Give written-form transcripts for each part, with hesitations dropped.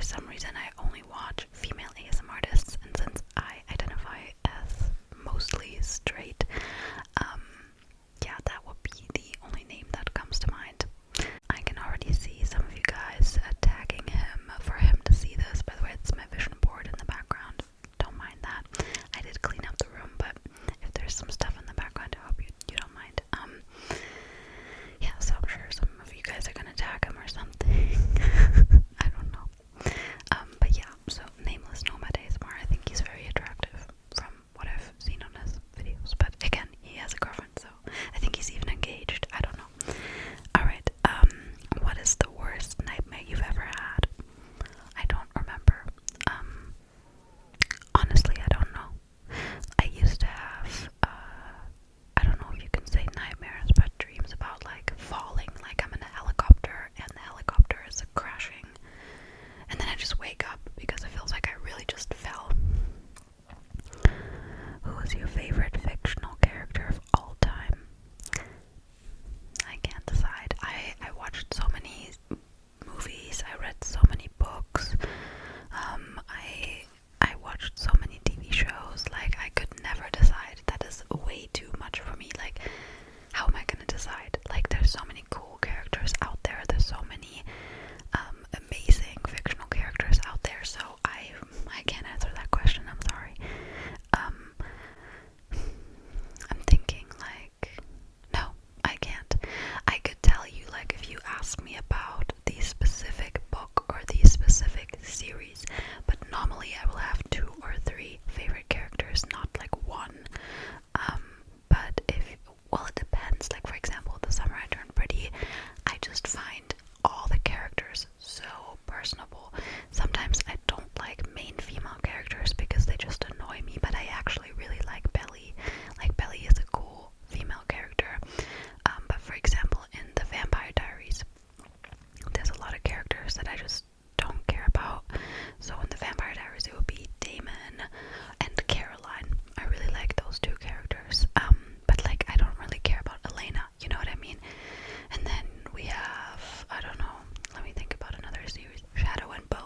some reason I only watch female ASMRtists, and since I identify as mostly straight, yeah, that would be the only name that comes to mind. I can already see some of you guys tagging him for him to see this. By the way, it's my vision board in the background. Don't mind that. I did clean up the room, but if there's some stuff in the background, I hope you don't mind. Yeah, so I'm sure some of you guys are gonna tag him or something. I don't know. But yeah, so Nameless Nomad ASMR, I think he's very attractive from what I've seen on his videos. But again, he has a girlfriend, so I think he's even engaged. I don't know. Alright, what is the worst nightmare you've ever had? I don't remember. Honestly, I don't know. I used to have, I don't know if you can say nightmares, but dreams about like falling, like I'm in a helicopter and the helicopter is crashing. And then I just wake up because it feels like I really just fell. Who is your favorite fictional character of all time? I can't decide. I watched so many movies, I read so many books, I watched so many TV shows, like I could never decide. That is way too much for me. Like, how am I gonna decide? Like, there's so many cool characters out there, there's so many amazing fictional characters out there, so I can't answer that question, I'm sorry. I'm thinking like, no, I can't. I could tell you, like, if you ask me about the specific book or the specific series, but normally I will have 2 or 3 favorite characters, not like one. But well, it depends. Like, for example, The Summer I Turned Pretty, I just find all the characters so personable. Sometimes I don't like main female characters because they just annoy me, but I actually really like Belly. Like, Belly is a cool female character. But for example, in The Vampire Diaries, there's a lot of characters that I just don't care about. So in The Vampire Diaries, it would be Damon and Caroline. I really like those 2 characters. But like, I don't really care about Elena, you know what I mean? And then we have, I don't know, let me think about another series. Shadow and Bone.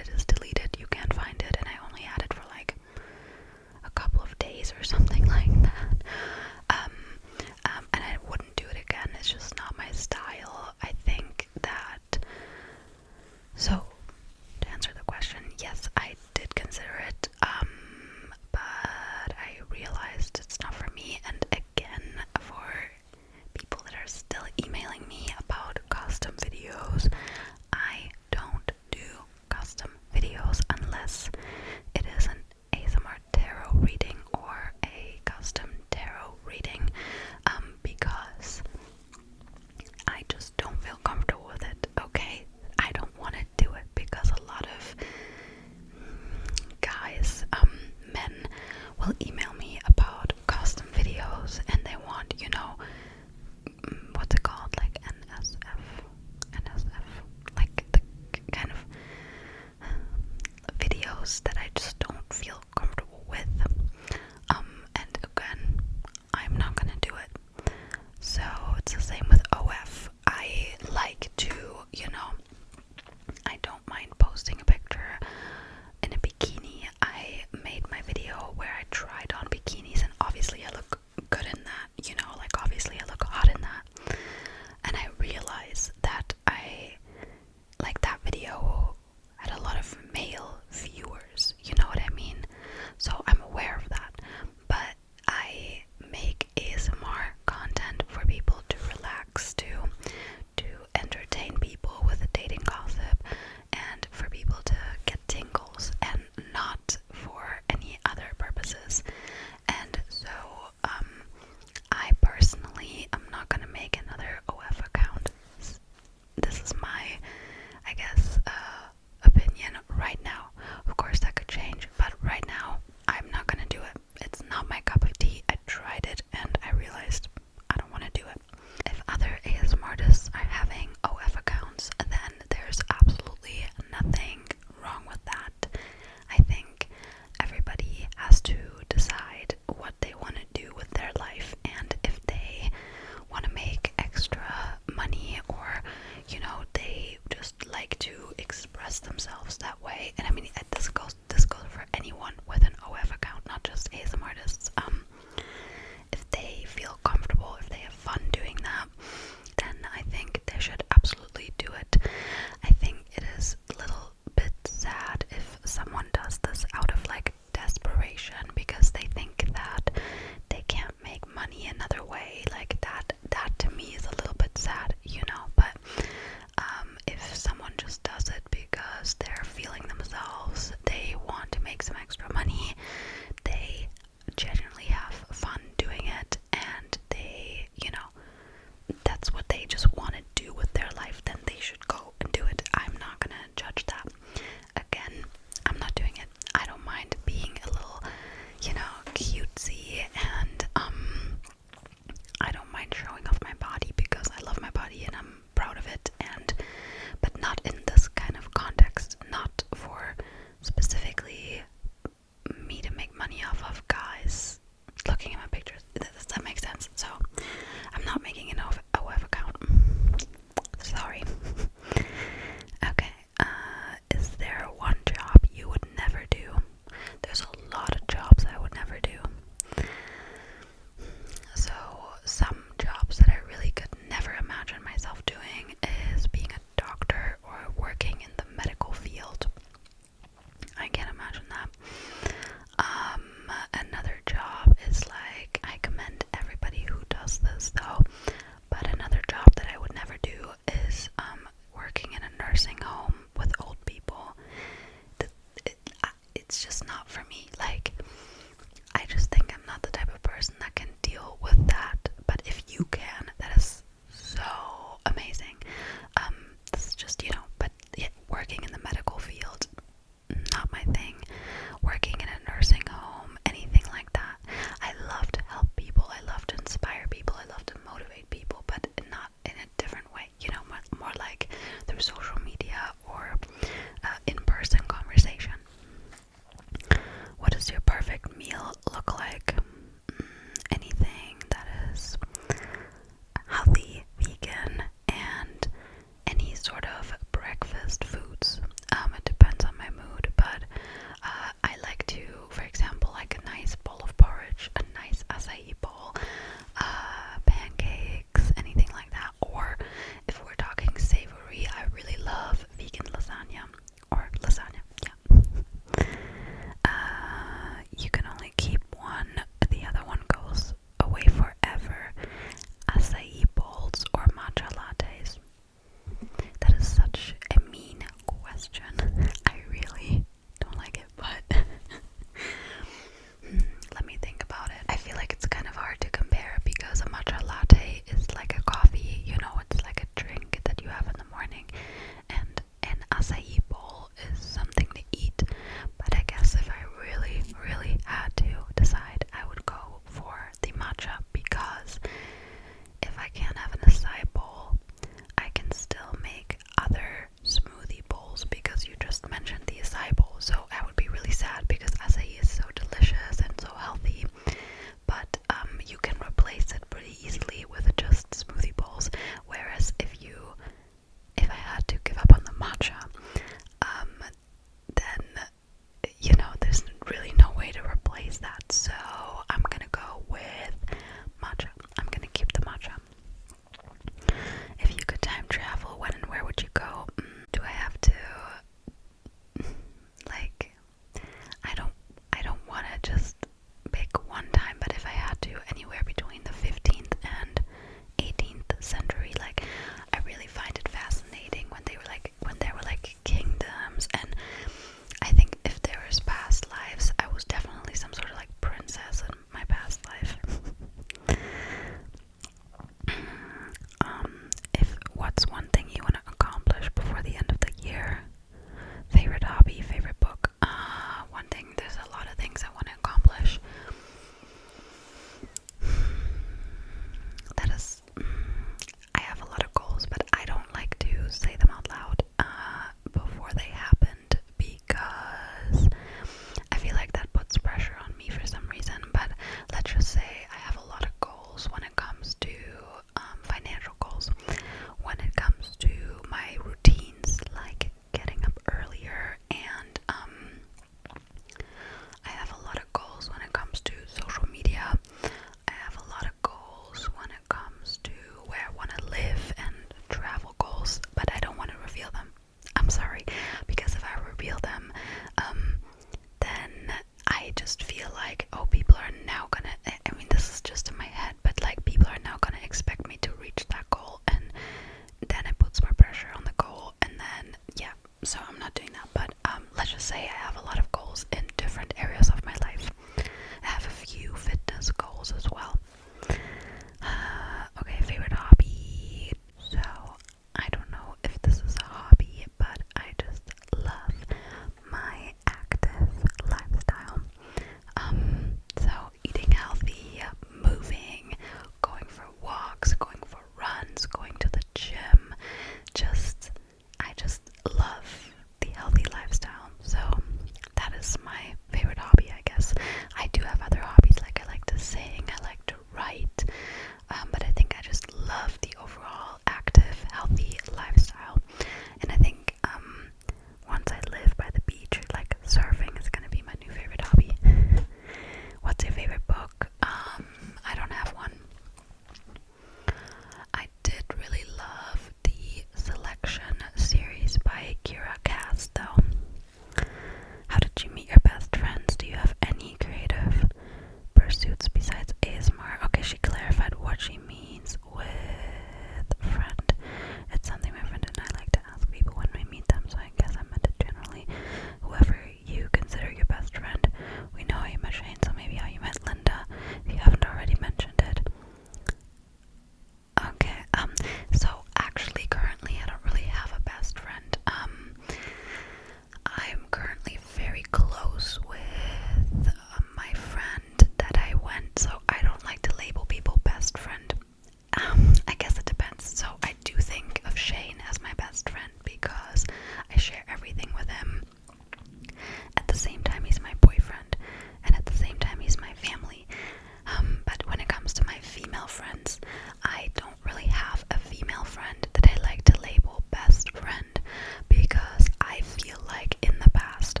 since I don't really have a female friend that I like to label best friend, because I feel like in the past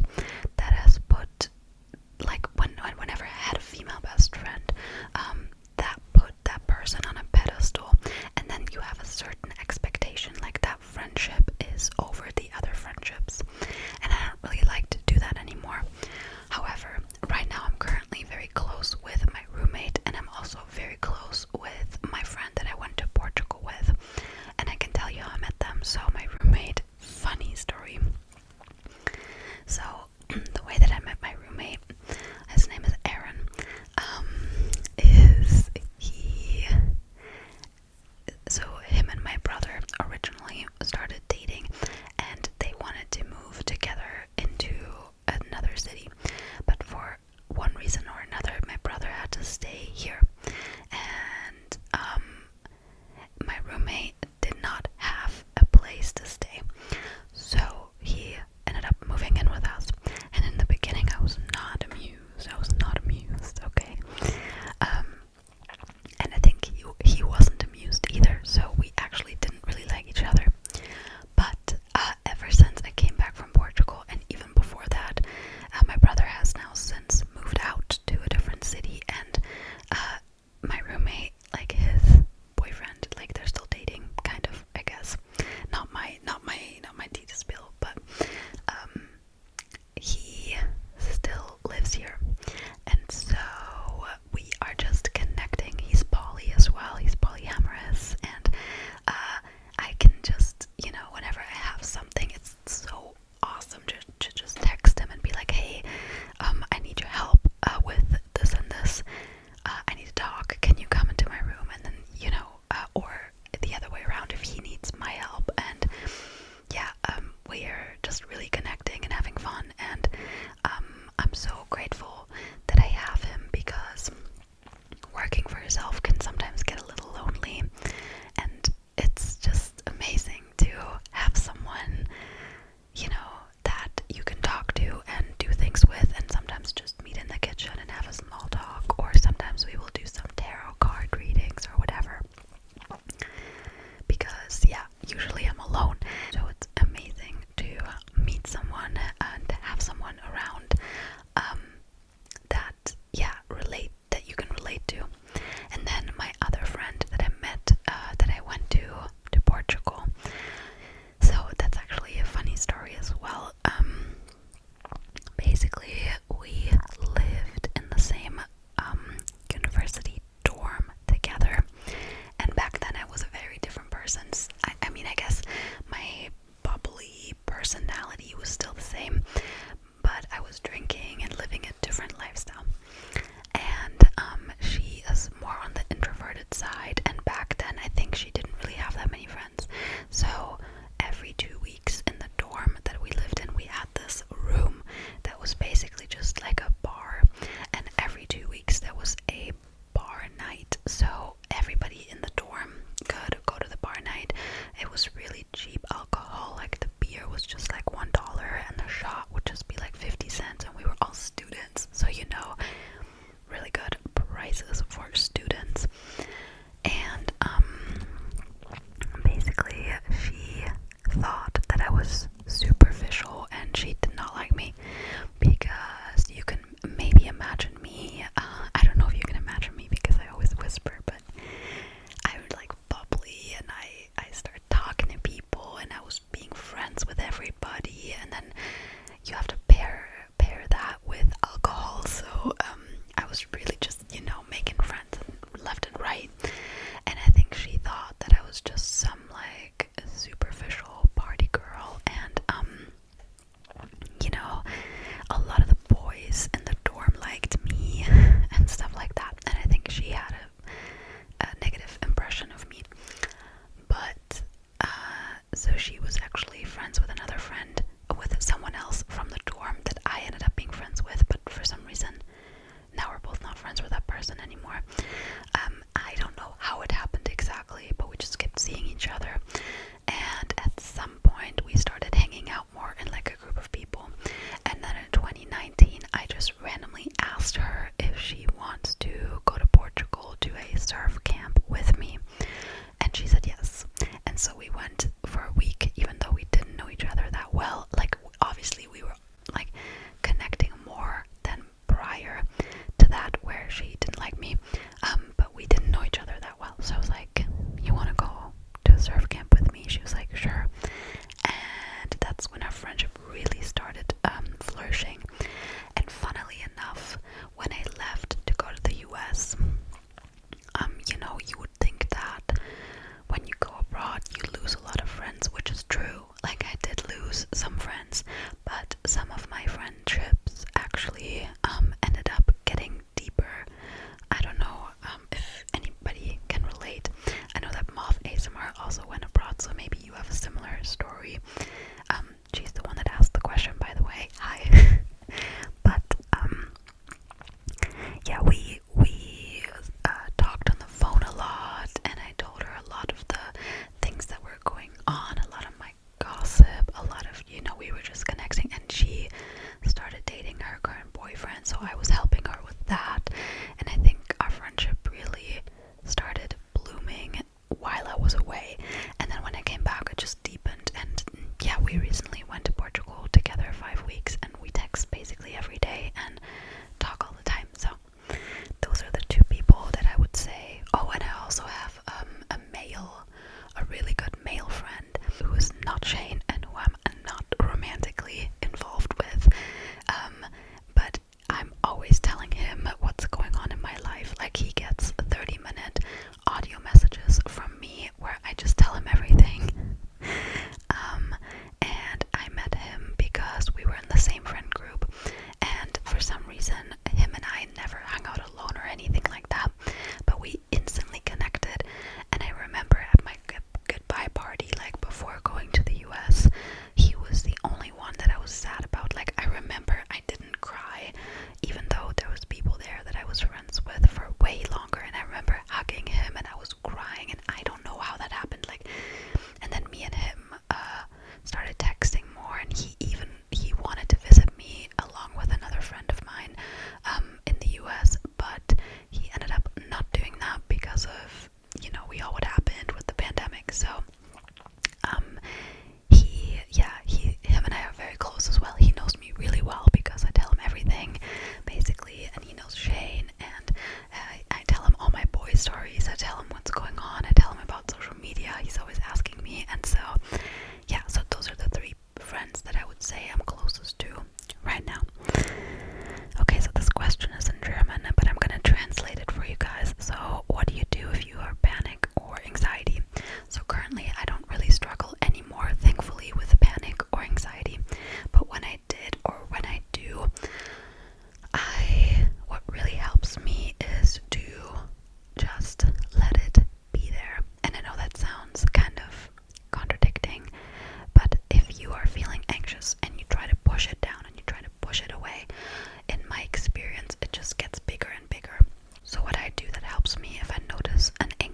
that has put, like, whenever I had a female best friend, that put that person on a pedestal, and then you have a certain expectation, like that friendship is over the other friendships, and I don't really like to do that anymore. However, right now I'm currently very close with my roommate, and I'm also very close with my friend that I went to Portugal with, and I can tell you how I met them. So my roommate, funny story. So the way that I met my roommate, his name is Aaron, is he, so him and my brother originally started dating, and they wanted to move together into another city, but for one reason or another my brother had to stay here, and my roommate did not have a place to stay, so he ended up moving in with us. And in the beginning I was not amused, okay? And I think he wasn't amused either, so we actually didn't really like each other. But ever since I came back from Portugal, and even before that, my brother has now since moved out to a different city, and my roommate, like his boyfriend, like they're still dating, kind of, I guess. Not my tea to spill, but he still lives here, and so we are just connecting. He's poly as well. He's polyamorous, and I can just, whenever I have something, it's so awesome to just text him and be like, hey, I need your help with this and this. I need to talk. Can you come into my room? And then, or the other way around, if he needs my help. And yeah, we're just really connecting and having fun, and I'm so grateful that I have him, because working for yourself can sometimes get a little lonely, and it's just amazing to have someone, that you can talk to and do things with, and sometimes just meet in the kitchen and have a small talk, or sometimes we will do some tarot card readings or whatever, because yeah, usually I'm alone, so it's amazing to meet someone and have someone around that you can relate to. And then my other friend that I met, that I went to Portugal, so that's actually a funny story as well. Basically we lived in the same university dorm together, and back then I was a very different person. I mean, I guess my bubbly personality was still the same, but I was drinking and living a different lifestyle. And she is more on the introverted side, and back then I think she didn't really have that many friends. So every 2 weeks in the dorm that we lived in, we had this room that was basically just like a bar, and every 2 weeks there was a bar night, so everybody in the dorm could go to the bar night. It was really cheap alcohol, like the beer was just like $1, and the shot would just be like 50 cents, and we were all students, so really good prices for students.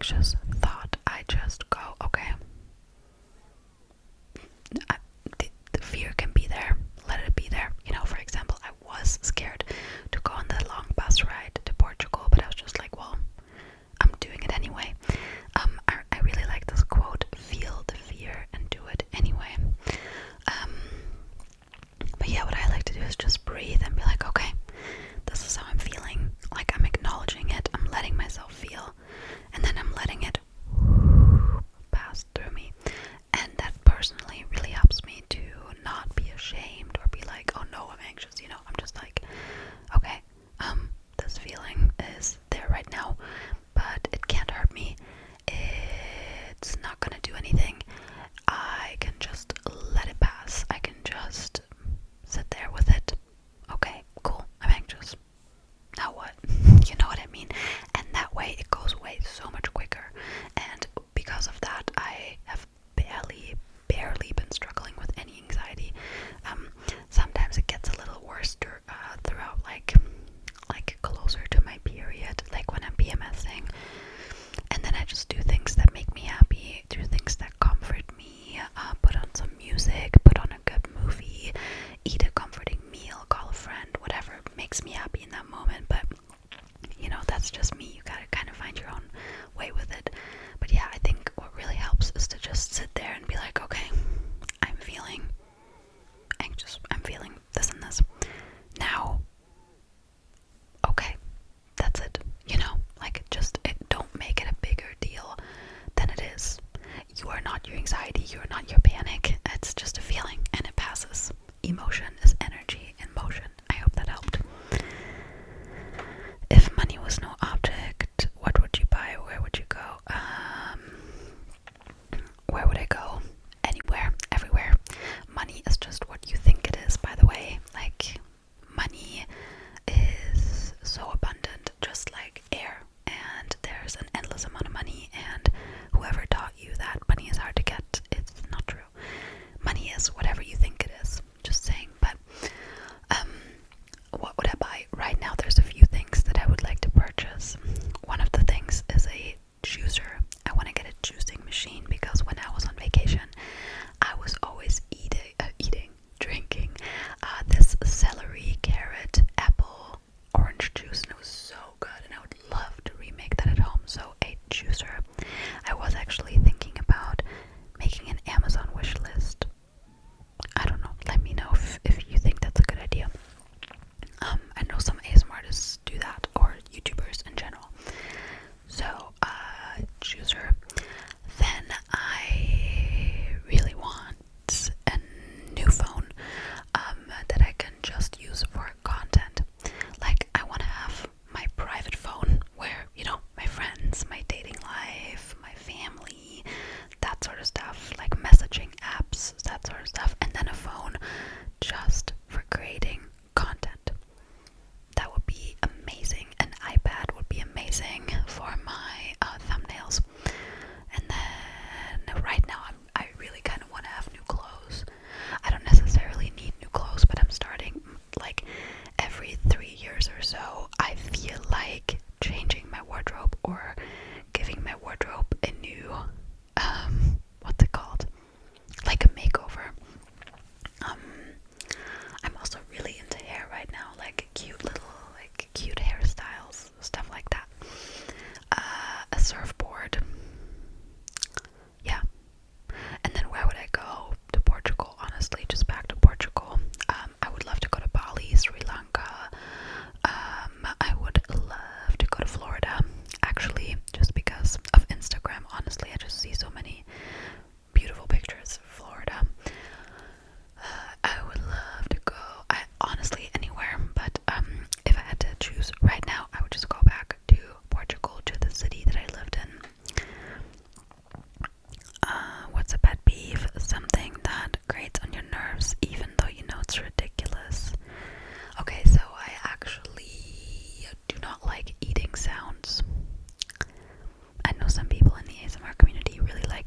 anxious thought, I just go, okay, the fear can be there, let it be there. You know, for example, I was scared to go on that long bus ride to Portugal, but I was just like, well, I'm doing it anyway. I really like this quote, feel the fear and do it anyway. But yeah, what I like to do is just breathe and be like, okay, this is how I'm feeling. Like, I'm acknowledging it, I'm letting myself feel, and then I'm letting it pass through me. And that personally really helps me to not be ashamed or be like, oh no, I'm anxious, you know. I'm just like, okay, this feeling is there right now, but it can't hurt me. It's not gonna do anything. I can just let it pass. I can just sit there with it. Okay, cool, I'm anxious. Now what? You know what I mean? And that way it goes away so much quicker. And because of that, I have barely been struggling with any anxiety. Sometimes it gets a little worse throughout, like closer to my period, like when I'm PMSing. And then I just do things that make me happy, do things that comfort me, put on some music, put on a good movie, eat a comforting meal, call a friend, whatever makes me happy in that moment. But you know, that's just me. You gotta kind of find your own way with it. But yeah, I think what really helps is to just sit there and be like, okay, I'm feeling anxious, I'm feeling this and this. Now, okay, that's it. You know, like, just don't make it a bigger deal than it is. You are not your anxiety, you are not your panic. It's just a feeling and it passes. Emotion is energy in motion. I hope that helped. If money was no object, what would you buy? Where would you go? Where would I go? Anywhere, everywhere. Money is just what you think it is, by the way. Like, money is so abundant, just like air. And there's an endless amount of money, and whoever taught you that money is hard to get, it's not true. Money is whatever you think it is. Just saying. But what would I buy? Right now there's a few things that I would like to purchase. One of the things is a juicer. I want to get a juicing machine because when I was on vacation, I was always drinking this celery, carrot, apple, orange juice, and it was so good, and I would love to remake that at home. So a juicer. I was actually thinking about making an Amazon wish list. I don't know, let me know if you think that's a good idea. I know some ASMRtists do that, or YouTubers in general. So, juicer. Then I really want a new phone that I can just use for content. Like, I want to have my private phone where, you know, my friends, my dating life, my family, that sort of stuff, like messaging apps, that sort of stuff, and then a phone just for creating content. That would be amazing. An iPad would be amazing for my thumbnails. And then right now I really kind of want to have new clothes. I don't necessarily need new clothes, but I'm starting, like, every 3 years or so, I feel like changing my wardrobe or giving my wardrobe a new, what's it called? Like a makeover. I'm also really into hair right now, like cute hairstyles, stuff like that. A surfboard. Yeah. And then where would I go? To Portugal, honestly, just back to Portugal. I would love to go to Bali, Sri Lanka. I would love to go to Florida, actually, just because of Instagram. Honestly, I just see so many beautiful pictures of Florida. I would love to go, honestly, anywhere, but if I had to choose right now, I would just go back to Portugal, to the city that I lived in. What's a pet peeve? Something that grates on your nerves, even though you know it's ridiculous. Okay, so I actually do not like eating sounds. I know some people in the ASMR community really like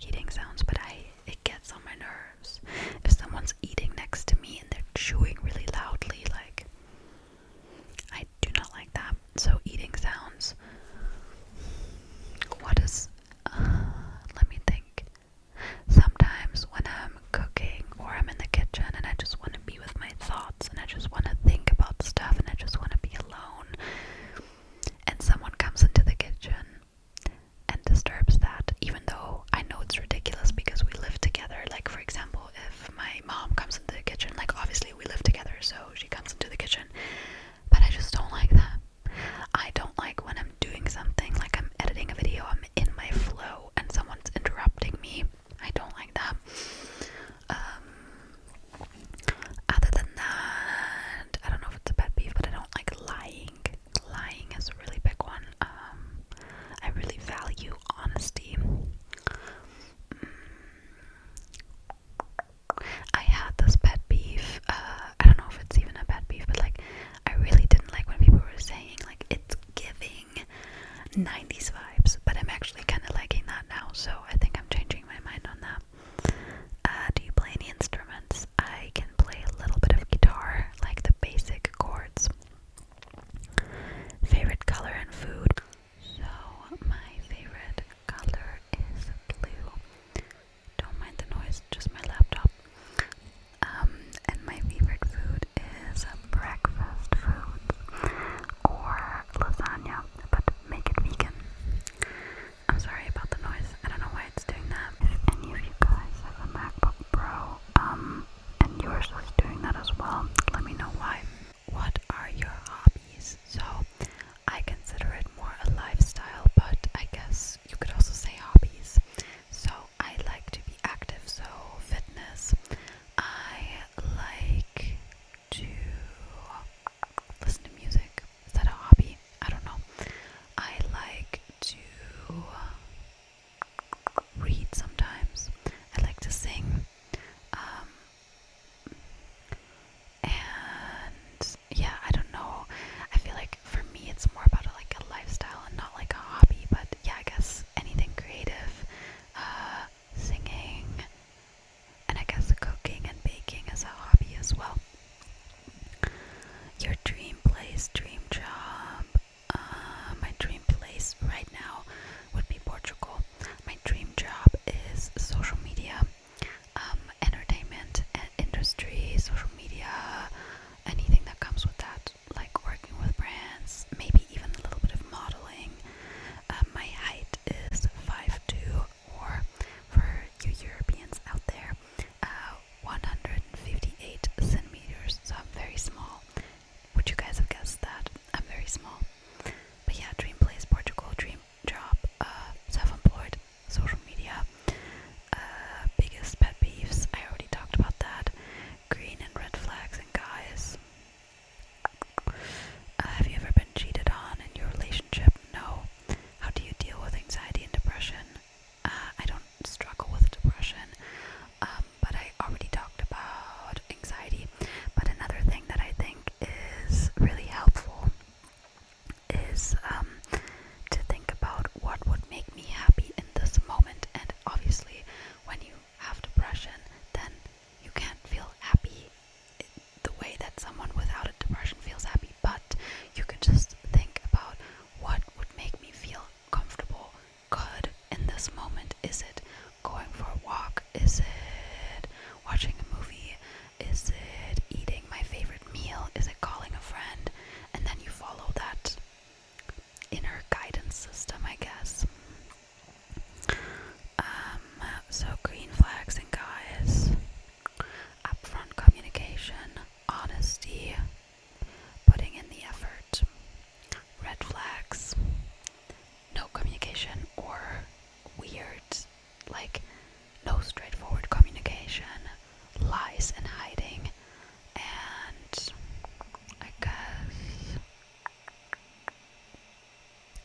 in this moment? Is it going for a walk? Is it watching a movie? Is it eating my favorite meal? Is it calling a friend? And then you follow that inner guidance system, I guess. So green flags and guys: upfront communication, honesty, putting in the effort. Red flags: no communication or weird, like no straightforward communication, lies and hiding, and I guess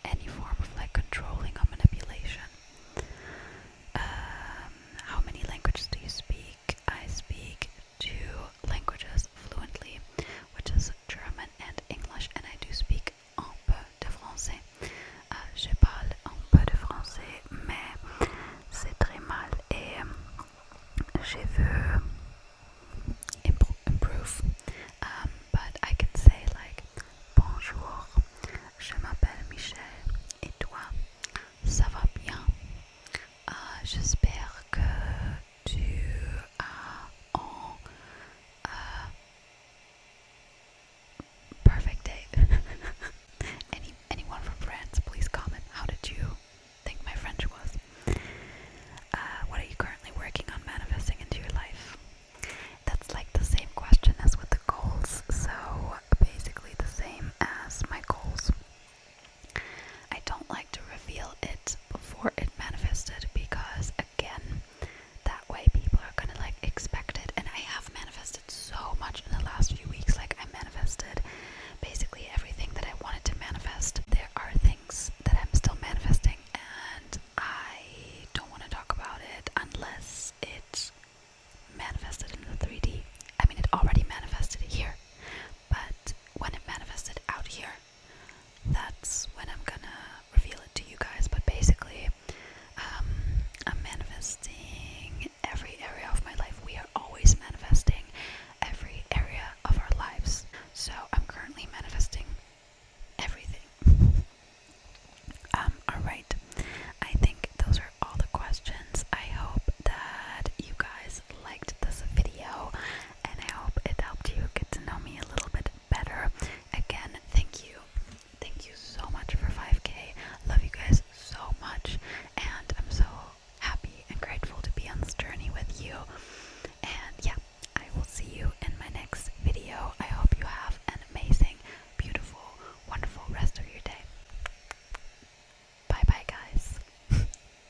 any form of like controlling or manipulation. How many languages do you speak? I speak 2 languages fluently, which is German and English, and I do speak un peu de français. Je parle un peu de français, mais c'est très mal et je veux improve. But I can say like bonjour, je m'appelle Michel, et toi, ça va bien? J'espère que tu as un perfect day. Anyone from France, please comment. How did you think my French was? What are you currently working on manifesting into your life? That's like the same question as with the goals, so basically the same as my goals. I don't like to reveal it before it manifested because, again, that way people are gonna like expect it. And I have manifested so much in the last few weeks. Like, I manifested basically everything that I wanted to manifest. There are things that I'm still manifesting and I don't want to talk about it unless it manifested in the 3D. I mean, it already manifested here, but when it manifested out here, that's when I'm gonna reveal it to you guys. But basically, I'm manifesting